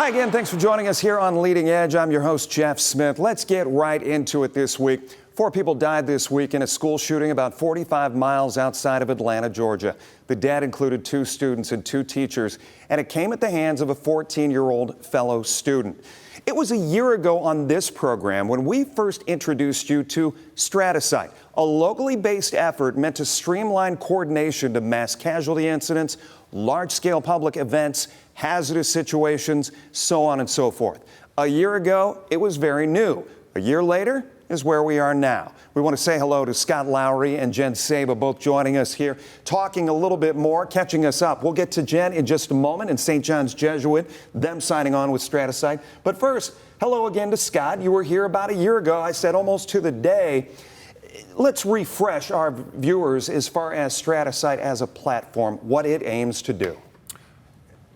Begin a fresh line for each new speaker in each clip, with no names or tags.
Hi again, thanks for joining us here on Leading Edge. I'm your host, Jeff Smith. Let's get right into it this week. 4 people died this week in a school shooting about 45 miles outside of Atlanta, Georgia. The dead included 2 students and 2 teachers, and it came at the hands of a 14-year-old fellow student. It was a year ago on this program when we first introduced you to StrataSite, a locally based effort meant to streamline coordination to mass casualty incidents, large-scale public events, hazardous situations, so on and so forth. A year ago, it was very new. A year later is where we are now. We want to say hello to Scott Lowry and Jen Saba, both joining us here, talking a little bit more, catching us up. We'll get to Jen in just a moment and St. John's Jesuit, them signing on with StrataSite. But first, hello again to Scott. You were here about a year ago, I said almost to the day. Let's refresh our viewers as far as StrataSite as a platform, what it aims to do.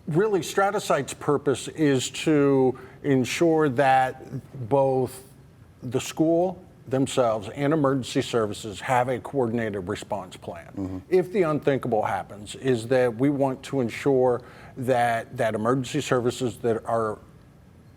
Really, StrataSite's purpose is to ensure that both the school themselves and emergency services have a coordinated response plan. If the unthinkable happens, is that we want to ensure that emergency services that are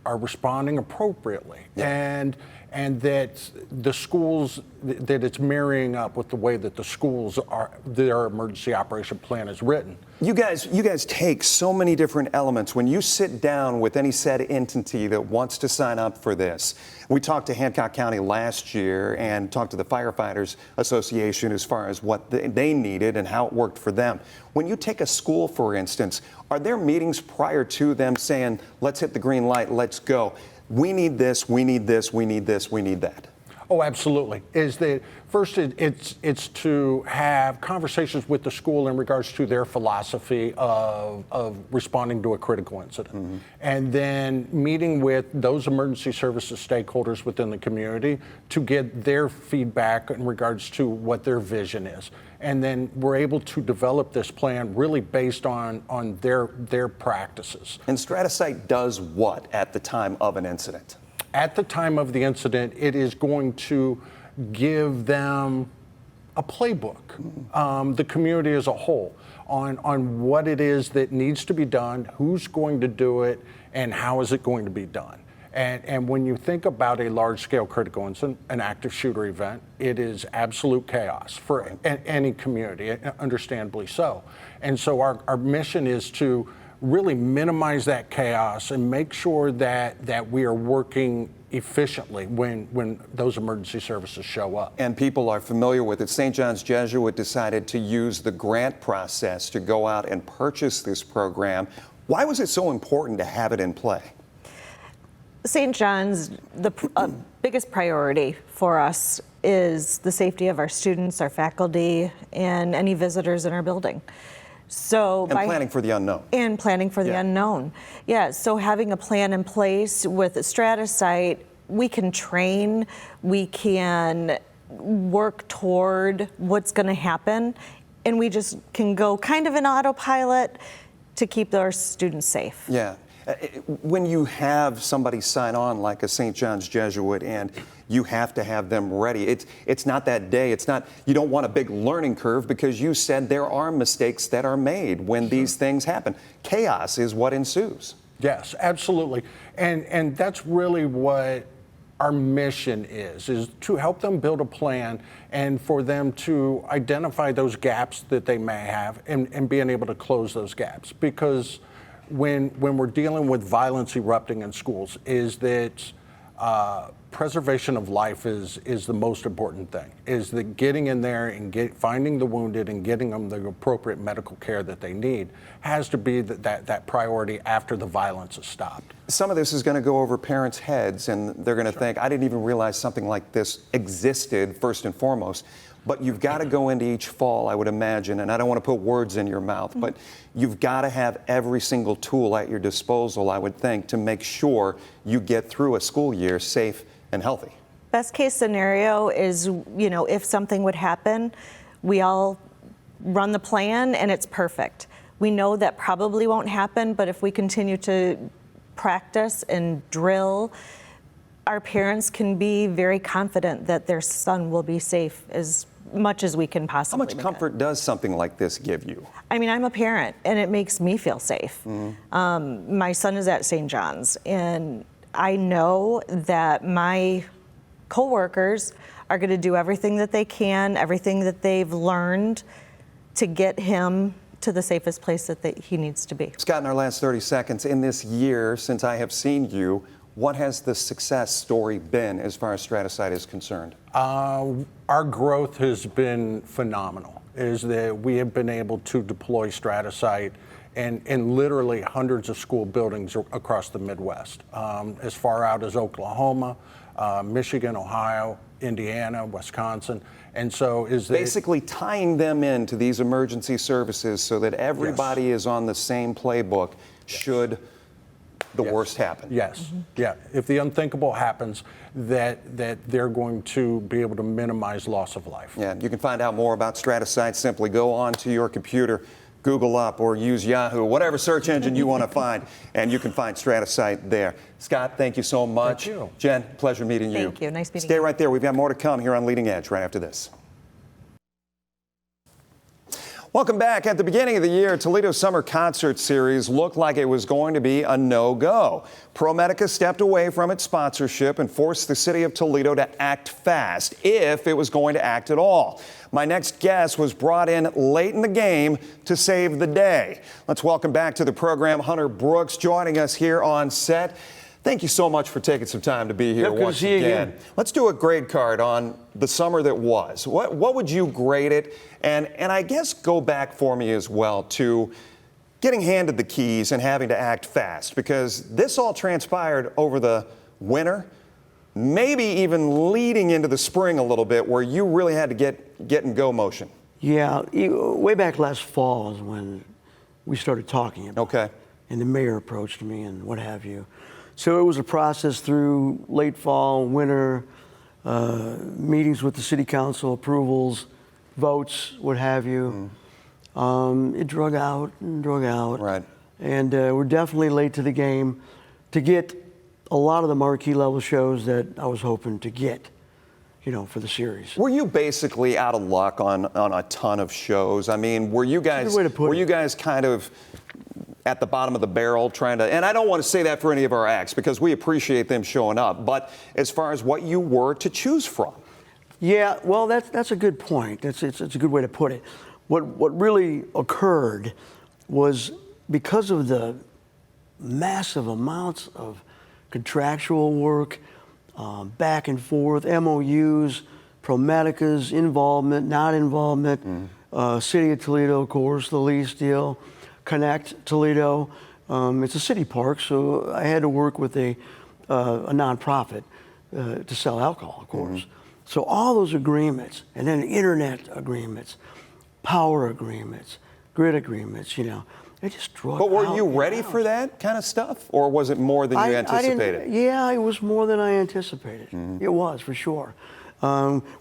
responding appropriately, and that the schools, that it's marrying up with the way that the schools are, their emergency operation plan is written.
You guys take so many different elements. When you sit down with any said entity that wants to sign up for this, we talked to Hancock County last year and talked to the Firefighters Association as far as what they needed and how it worked for them. When you take a school, for instance, are there meetings prior to them saying, let's hit the green light, let's go? We need this, we need this, we need this, we need that.
Oh, absolutely. Is that first? It's to have conversations with the school in regards to their philosophy of responding to a critical incident, and then meeting with those emergency services stakeholders within the community to get their feedback in regards to what their vision is, and then we're able to develop this plan really based on their practices.
And StrataSite does what at the time of an incident?
At the time of the incident, it is going to give them a playbook, the community as a whole, on what it is that needs to be done, who's going to do it, and how is it going to be done. And when you think about a large-scale critical incident, an active shooter event, it is absolute chaos for any community, understandably so. And so our mission is to really minimize that chaos and make sure that we are working efficiently when those emergency services show up.
And people are familiar with it. St. John's Jesuit decided to use the grant process to go out and purchase this program. Why was it so important to have it in play?
St. John's, the biggest priority for us is the safety of our students, our faculty, and any visitors in our building. So
planning for the unknown.
And planning for the unknown. Yeah, so having a plan in place with StrataSite, we can train, we can work toward what's going to happen, and we just can go kind of an autopilot to keep our students safe.
Yeah. When you have somebody sign on like a St. John's Jesuit and you have to have them ready, it's not that day. It's not, you don't want a big learning curve because you said there are mistakes that are made when these things happen. Chaos is what ensues.
Yes, absolutely. And that's really what our mission is to help them build a plan and for them to identify those gaps that they may have and being able to close those gaps. Because when we're dealing with violence erupting in schools, is that preservation of life is the most important thing. Is that getting in there and finding the wounded and getting them the appropriate medical care that they need has to be that priority after the violence has stopped.
Some of this is going to go over parents' heads, and they're going to think, I didn't even realize something like this existed, first and foremost. But you've got to go into each fall, I would imagine, and I don't want to put words in your mouth, but you've got to have every single tool at your disposal, I would think, to make sure you get through a school year safe and healthy.
Best case scenario is, if something would happen, we all run the plan and it's perfect. We know that probably won't happen, but if we continue to practice and drill, our parents can be very confident that their son will be safe as much as we can
How
possibly.
much comfort does something like this give you?
I mean, I'm a parent, and it makes me feel safe. My son is at St. John's, and I know that my coworkers are going to do everything that they can, everything that they've learned to get him to the safest place that he needs to be.
Scott, in our last 30 seconds, in this year since I have seen you, what has the success story been as far as StrataSite is concerned?
Our growth has been phenomenal, is that we have been able to deploy StrataSite in literally hundreds of school buildings across the Midwest, as far out as Oklahoma, Michigan, Ohio, Indiana, Wisconsin. And so
basically tying them into these emergency services so that everybody is on the same playbook should the worst happen.
Yes, yeah. If the unthinkable happens, that they're going to be able to minimize loss of life.
Yeah, you can find out more about StrataSite. Simply go onto your computer, Google up, or use Yahoo, whatever search engine you want to find, and you can find StrataSite there. Scott, thank you so much.
Thank you.
Jen, pleasure meeting you.
Thank you. Nice meeting
Stay
you.
right there. We've got more to come here on Leading Edge right after this. Welcome back. At the beginning of the year, Toledo's summer concert series looked like it was going to be a no-go. ProMedica stepped away from its sponsorship and forced the city of Toledo to act fast, if it was going to act at all. My next guest was brought in late in the game to save the day. Let's welcome back to the program Hunter Brucks, joining us here on set. Thank you so much for taking some time to be here once again. Let's do a grade card on the summer that was. What would you grade it? And I guess go back for me as well to getting handed the keys and having to act fast, because this all transpired over the winter, maybe even leading into the spring a little bit, where you really had to get in go motion.
Yeah, way back last fall is when we started talking about it. And the mayor approached me and what have you. So it was a process through late fall, winter, meetings with the city council, approvals, votes, what have you. It drug out and drug out.
Right.
And we're definitely late to the game to get a lot of the marquee level shows that I was hoping to get, you know, for the series.
Were you basically out of luck on a ton of shows? I mean, were you guys kind of at the bottom of the barrel trying to, and I don't want to say that for any of our acts because we appreciate them showing up, but as far as what you were to choose from?
Yeah, well, that's a good point. It's a good way to put it. What really occurred was because of the massive amounts of contractual work, back and forth, MOUs, ProMedica's involvement, not involvement, City of Toledo, of course, the lease deal, ConnecToledo. It's a city park, so I had to work with a nonprofit to sell alcohol, of course. So all those agreements, and then internet agreements, power agreements, grid agreements, you know, it just drove.
But were you ready for that kind of stuff, or was it more than you anticipated?
Yeah, it was more than I anticipated. It was, for sure.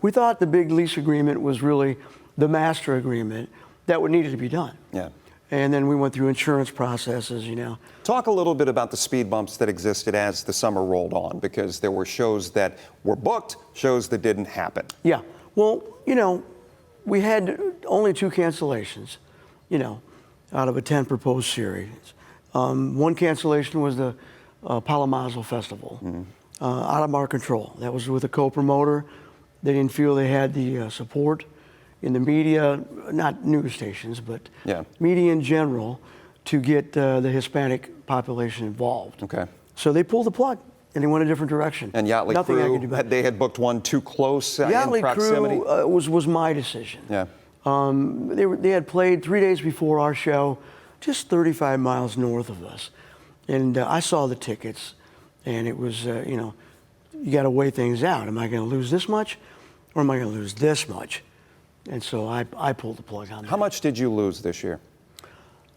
We thought the big lease agreement was really the master agreement that needed to be done.
Yeah.
And then we went through insurance processes, you know.
Talk a little bit about the speed bumps that existed as the summer rolled on, because there were shows that were booked, shows that didn't happen.
Yeah, well, you know, we had only 2 cancellations, you know, out of a 10 proposed series. One cancellation was the Palomazzo Festival, out of our control. That was with a co-promoter. They didn't feel they had the support in the media, not news stations, but media in general, to get the Hispanic population involved.
Okay.
So they pulled the plug and they went a different direction.
And Yachtly
Nothing I could do
Crew,
about it.
they had booked one too close in
Yachtly
proximity?
Crew was my decision.
Yeah.
They had played 3 days before our show, just 35 miles north of us. And I saw the tickets, and it was, you know, you got to weigh things out. Am I going to lose this much, or am I going to lose this much? And so I pulled the plug on that.
How much did you lose this year?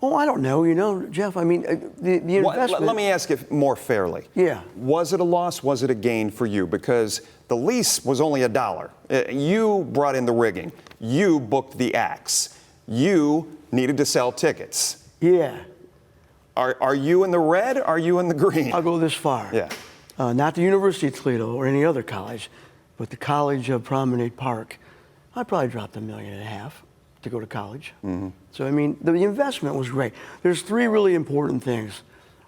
Oh, I don't know. You know, Jeff, I mean, the investment.
Let me ask it more fairly.
Yeah.
Was it a loss? Was it a gain for you? Because the lease was only $1. You brought in the rigging. You booked the acts. You needed to sell tickets.
Yeah.
Are you in the red? Are you in the green?
I'll go this far.
Yeah.
Not the University of Toledo or any other college, but the College of Promenade Park. I probably dropped $1.5 million to go to college. So, I mean, the investment was great. There's 3 really important things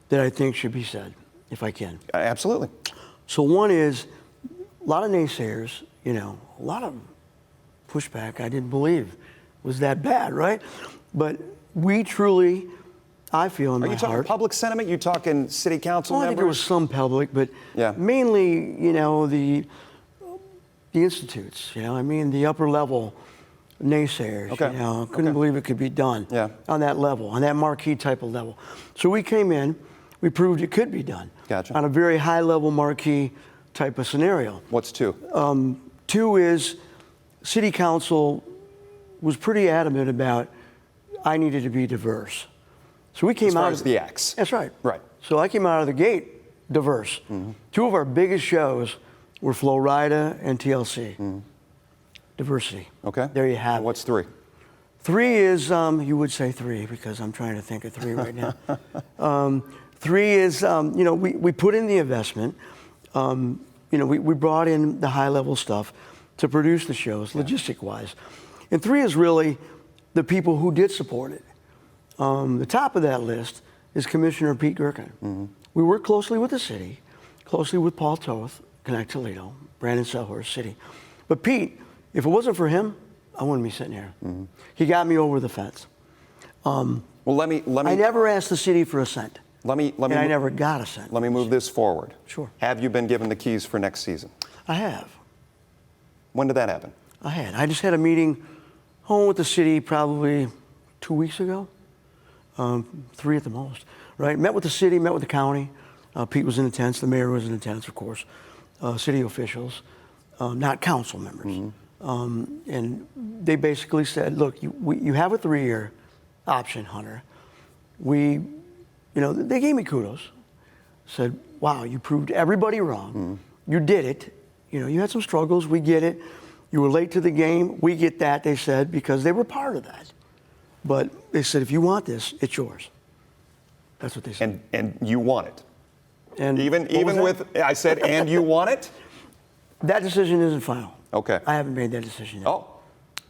that I think should be said, if I can.
Absolutely.
So one is a lot of naysayers, you know, a lot of pushback I didn't believe was that bad, right? But we truly, I feel in my
Are you talking
heart.
public sentiment? You talking city council
Well, I
members?
think there was some public, but
Yeah.
mainly, you know, the institutes, you know, I mean, the upper level naysayers,
Okay.
you know, couldn't believe it could be done
Yeah.
on that level, on that marquee type of level. So we came in, we proved it could be done
Gotcha.
on a very high level marquee type of scenario.
What's 2?
2 is city council was pretty adamant about I needed to be diverse. So we came
As far
out
as
of
the acts.
That's right.
Right.
So I came out of the gate diverse. 2 of our biggest shows were Florida and TLC. Diversity.
Okay.
There you have it.
What's 3?
3 is, you would say 3 because I'm trying to think of 3 right now. 3 is, you know, we put in the investment. You know, we brought in the high level stuff to produce the shows, logistic wise. And 3 is really the people who did support it. The top of that list is Commissioner Pete Gerken. We work closely with the city, closely with Paul Toth, ConnecToledo, Brandon Selhorst City. But Pete, if it wasn't for him, I wouldn't be sitting here. He got me over the fence.
Well, let me.
I never asked the city for a cent.
And
I never got a cent.
Let me move this forward.
Sure.
Have you been given the keys for next season?
I have.
When did that happen?
I had. I just had a meeting home with the city probably 2 weeks ago, 3 at the most, right? Met with the city, met with the county. Pete was in attendance, the mayor was in attendance, of course, city officials, not council members. And they basically said, look, you have a 3-year option, Hunter. You know, they gave me kudos. Said, wow, you proved everybody wrong. You did it. You know, you had some struggles. We get it. You were late to the game. We get that, they said, because they were part of that. But they said, if you want this, it's yours. That's what they said.
And you want it.
And
Even with, I said, and you want it?
that decision isn't final.
Okay.
I haven't made that decision yet.
Oh.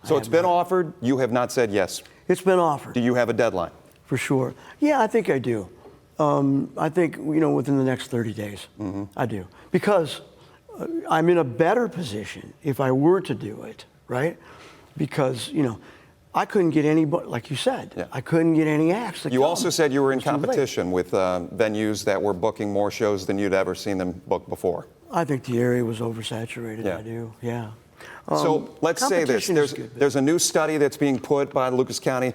So it's been offered. You have not said yes.
It's been offered.
Do you have a deadline?
For sure. Yeah, I think I do. I think, you know, within the next 30 days, I do. Because I'm in a better position if I were to do it, right? Because, you know, I couldn't get anybody, like you said,
Yeah.
I couldn't get any acts to
You
come.
also said you were in
It was too late.
competition with venues that were booking more shows than you'd ever seen them book before.
I think the area was oversaturated.
Yeah.
I do, yeah.
So let's say this.
competition is good.
There's a new study that's being put by the Lucas County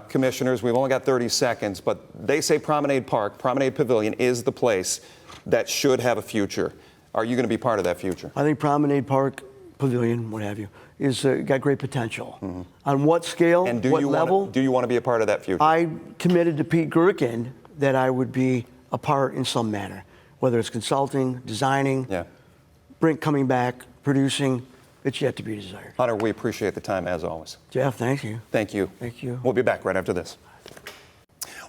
commissioners. We've only got 30 seconds, but they say Promenade Park, Promenade Pavillion is the place that should have a future. Are you going to be part of that future?
I think Promenade Park, Pavilion, what have you, is got great potential. On what scale,
And
what level?
do you want to be a part of that future?
I committed to Pete Gerken that I would be a part in some manner, whether it's consulting, designing,
Yeah.
coming back, producing. It's yet to be desired.
Hunter, we appreciate the time as always.
Jeff, thank you.
Thank you.
Thank you.
We'll be back right after this.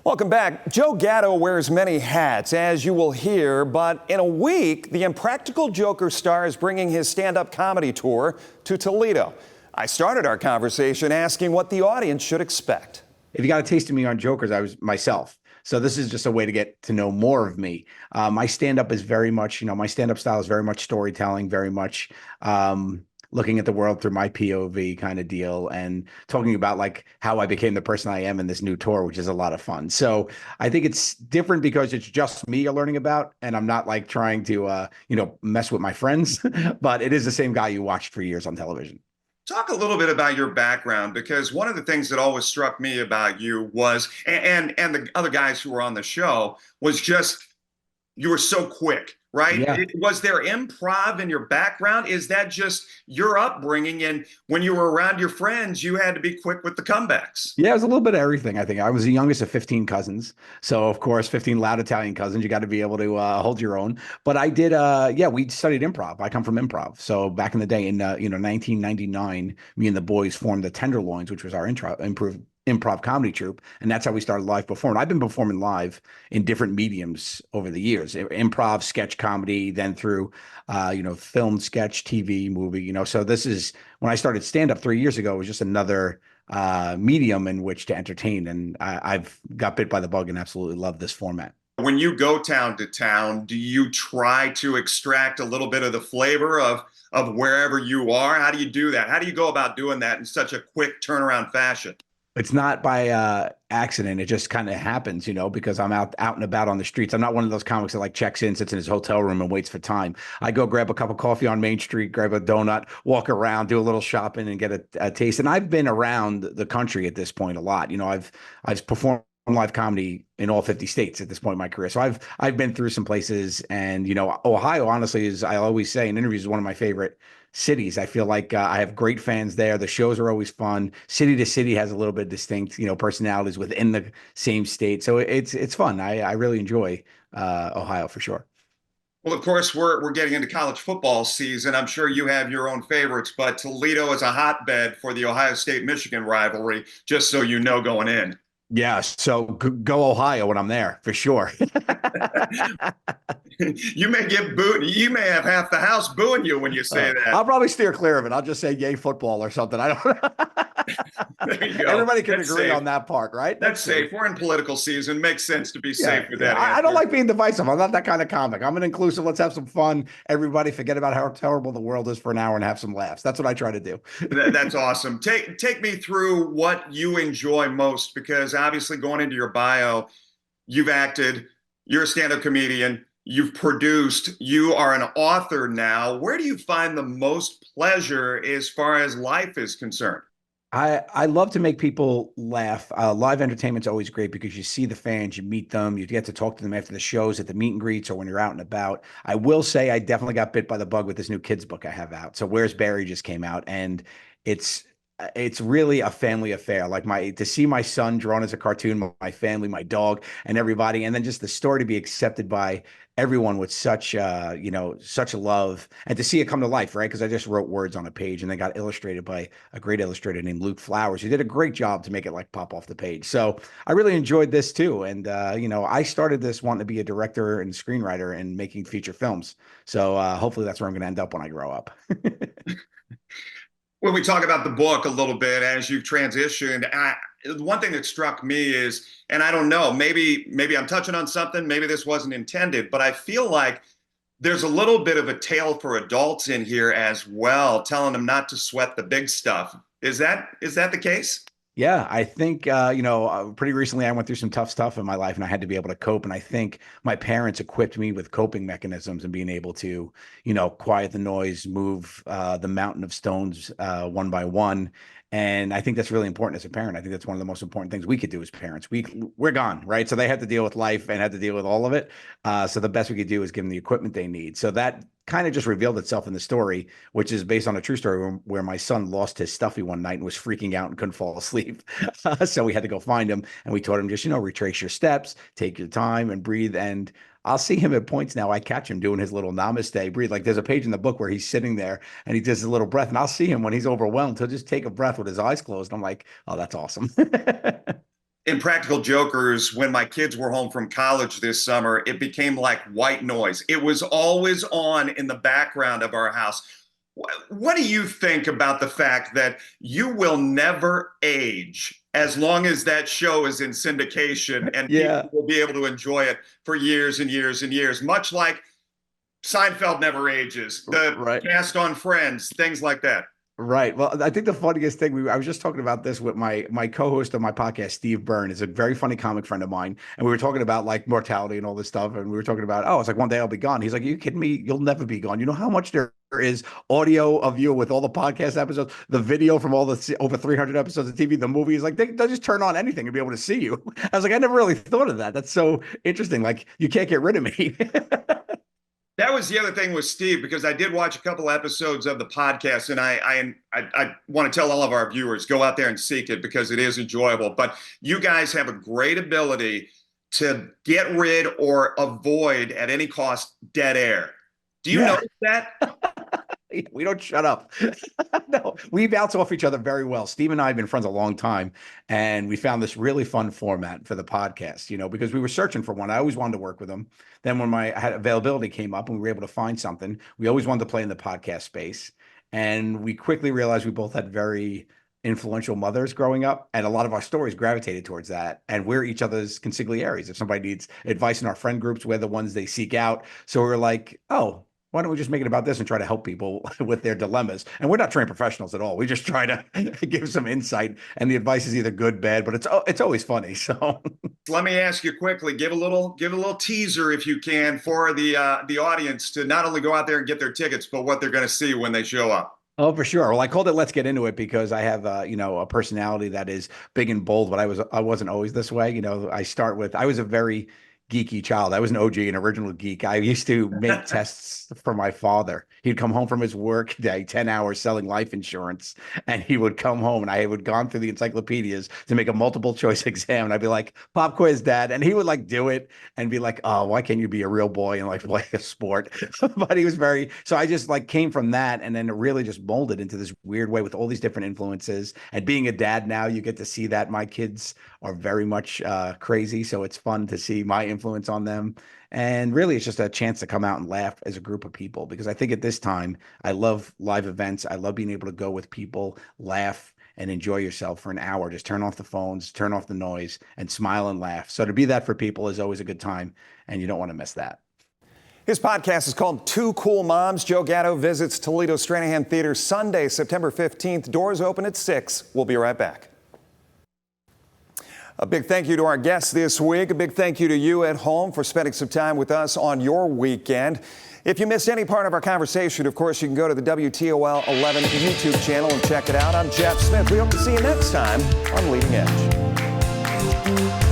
Welcome back. Joe Gatto wears many hats, as you will hear, but in a week, the Impractical Joker star is bringing his stand-up comedy tour to Toledo. I started our conversation asking what the audience should expect.
If you got a taste of me on Jokers, I was myself. So this is just a way to get to know more of me. My stand-up is very much, my stand-up style is very much storytelling, very much looking at the world through my POV kind of deal, and talking about like how I became the person I am in this new tour, which is a lot of fun. So I think it's different because it's just me you're learning about, and I'm not like trying to, mess with my friends, but it is the same guy you watched for years on television.
Talk a little bit about your background, because one of the things that always struck me about you was, and the other guys who were on the show, was just you were so quick, right?
Yeah.
Was there improv in your background? Is that just your upbringing? And when you were around your friends, you had to be quick with the comebacks.
Yeah, it was a little bit of everything, I think. I was the youngest of 15 cousins. So, of course, 15 loud Italian cousins. You got to be able to hold your own. But I did, we studied improv. I come from improv. So back in the day in, 1999, me and the boys formed the Tenderloins, which was our improv improv comedy troupe, and that's how we started live performing. I've been performing live in different mediums over the years: improv, sketch comedy, then through film, sketch, TV, movie. So this is when I started stand up 3 years ago. It was just another medium in which to entertain, and I've got bit by the bug and absolutely love this format.
When you go town to town, do you try to extract a little bit of the flavor of wherever you are? How do you do that? How do you go about doing that in such a quick turnaround fashion?
It's not by accident. It just kind of happens, because I'm out and about on the streets. I'm not one of those comics that like checks in, sits in his hotel room and waits for time. I go grab a cup of coffee on Main Street, grab a donut, walk around, do a little shopping and get a taste. And I've been around the country at this point a lot. I've performed live comedy in all 50 states at this point in my career. So I've been through some places, and Ohio, honestly, is, I always say in interviews, is one of my favorite cities. I feel like I have great fans there. The shows are always fun. City to city has a little bit distinct, personalities within the same state. So it's fun. I really enjoy Ohio for sure.
Well, of course, we're getting into college football season. I'm sure you have your own favorites, but Toledo is a hotbed for the Ohio State-Michigan rivalry, just so you know going in.
Yeah, so go Ohio when I'm there for sure.
You may get booed. You may have half the house booing you when you say that.
I'll probably steer clear of it. I'll just say yay football or something. I don't.
There you go.
Everybody can
That's
agree
safe.
on that part, right?
That's safe. We're in political season. Makes sense to be safe with that.
I don't like being divisive. I'm not that kind of comic. I'm an inclusive. Let's have some fun. Everybody forget about how terrible the world is for an hour and have some laughs. That's what I try to do.
That's awesome. Take me through what you enjoy most, because obviously going into your bio, you've acted, you're a stand-up comedian, you've produced, you are an author now. Where do you find the most pleasure as far as life is concerned?
I love to make people laugh. Live entertainment's always great because you see the fans, you meet them, you get to talk to them after the shows, at the meet and greets, or when you're out and about. I will say I definitely got bit by the bug with this new kids book I have out. So Where's Barry just came out, and it's really a family affair. Like to see my son drawn as a cartoon, my family, my dog, and everybody, and then just the story to be accepted by everyone with such such love, and to see it come to life, right? Because I just wrote words on a page and they got illustrated by a great illustrator named Luke Flowers, who did a great job to make it like pop off the page. So I really enjoyed this too. And I started this wanting to be a director and screenwriter and making feature films. So hopefully that's where I'm going to end up when I grow up.
When we talk about the book a little bit, as you've transitioned, one thing that struck me is, and I don't know, maybe I'm touching on something, maybe this wasn't intended, but I feel like there's a little bit of a tale for adults in here as well, telling them not to sweat the big stuff. Is that the case?
Yeah, I think, pretty recently I went through some tough stuff in my life and I had to be able to cope. And I think my parents equipped me with coping mechanisms and being able to, quiet the noise, move the mountain of stones one by one. And I think that's really important as a parent. I think that's one of the most important things we could do as parents. We're gone, right? So they had to deal with life and had to deal with all of it. So the best we could do is give them the equipment they need. So that kind of just revealed itself in the story, which is based on a true story where my son lost his stuffy one night and was freaking out and couldn't fall asleep. So we had to go find him, and we taught him just, retrace your steps, take your time and breathe. And I'll see him at points now. I catch him doing his little namaste breathe. Like there's a page in the book where he's sitting there and he does his little breath, and I'll see him when he's overwhelmed. He'll just take a breath with his eyes closed. I'm like, oh, that's awesome.
In Practical Jokers, when my kids were home from college this summer, it became like white noise. It was always on in the background of our house. What do you think about the fact that you will never age as long as that show is in syndication, and people will be able to enjoy it for years and years and years, much like Seinfeld never ages, the cast on Friends, things like that?
Right. Well, I think the funniest thing, I was just talking about this with my co-host of my podcast, Steve Byrne, is a very funny comic friend of mine. And we were talking about like mortality and all this stuff. And we were talking about, it's like one day I'll be gone. He's like, are you kidding me? You'll never be gone. You know how much there is audio of you with all the podcast episodes, the video from all the over 300 episodes of TV, the movies, like they'll just turn on anything and be able to see you. I was like, I never really thought of that. That's so interesting. Like you can't get rid of me.
That was the other thing with Steve, because I did watch a couple episodes of the podcast, and I want to tell all of our viewers, go out there and seek it because it is enjoyable. But you guys have a great ability to get rid or avoid at any cost dead air. Do you notice that?
We don't shut up. No, we bounce off each other very well. Steve and I have been friends a long time, and we found this really fun format for the podcast, because we were searching for one. I always wanted to work with them. Then when I had availability came up and we were able to find something, we always wanted to play in the podcast space. And we quickly realized we both had very influential mothers growing up, and a lot of our stories gravitated towards that. And we're each other's consiglieres. If somebody needs advice in our friend groups, we're the ones they seek out. So we're like, oh, why don't we just make it about this and try to help people with their dilemmas? And we're not trained professionals at all. We just try to give some insight, and the advice is either good, bad, but it's always funny. So
let me ask you quickly, give a little teaser if you can for the audience to not only go out there and get their tickets, but what they're going to see when they show up.
Oh, for sure. Well, I called it "Let's Get Into It" because I have, a personality that is big and bold, but I wasn't always this way. I was a very geeky child. I was an OG, an original geek. I used to make tests for my father. He'd come home from his work day, 10 hours selling life insurance, and he would come home, and I would gone through the encyclopedias to make a multiple choice exam. And I'd be like, "Pop quiz, Dad." And he would do it and be like, "Oh, why can't you be a real boy and play a sport?" But he was so I just came from that, and then it really just molded into this weird way with all these different influences. And being a dad now, you get to see that my kids are very much crazy. So it's fun to see my influence on them. And really, it's just a chance to come out and laugh as a group of people, because I think at this time, I love live events. I love being able to go with people, laugh, and enjoy yourself for an hour. Just turn off the phones, turn off the noise, and smile and laugh. So to be that for people is always a good time, and you don't want to miss that.
His podcast is called Two Cool Moms. Joe Gatto visits Toledo Stranahan Theater Sunday, September 15th. Doors open at 6. We'll be right back. A big thank you to our guests this week. A big thank you to you at home for spending some time with us on your weekend. If you missed any part of our conversation, of course, you can go to the WTOL 11 YouTube channel and check it out. I'm Jeff Smith. We hope to see you next time on Leading Edge.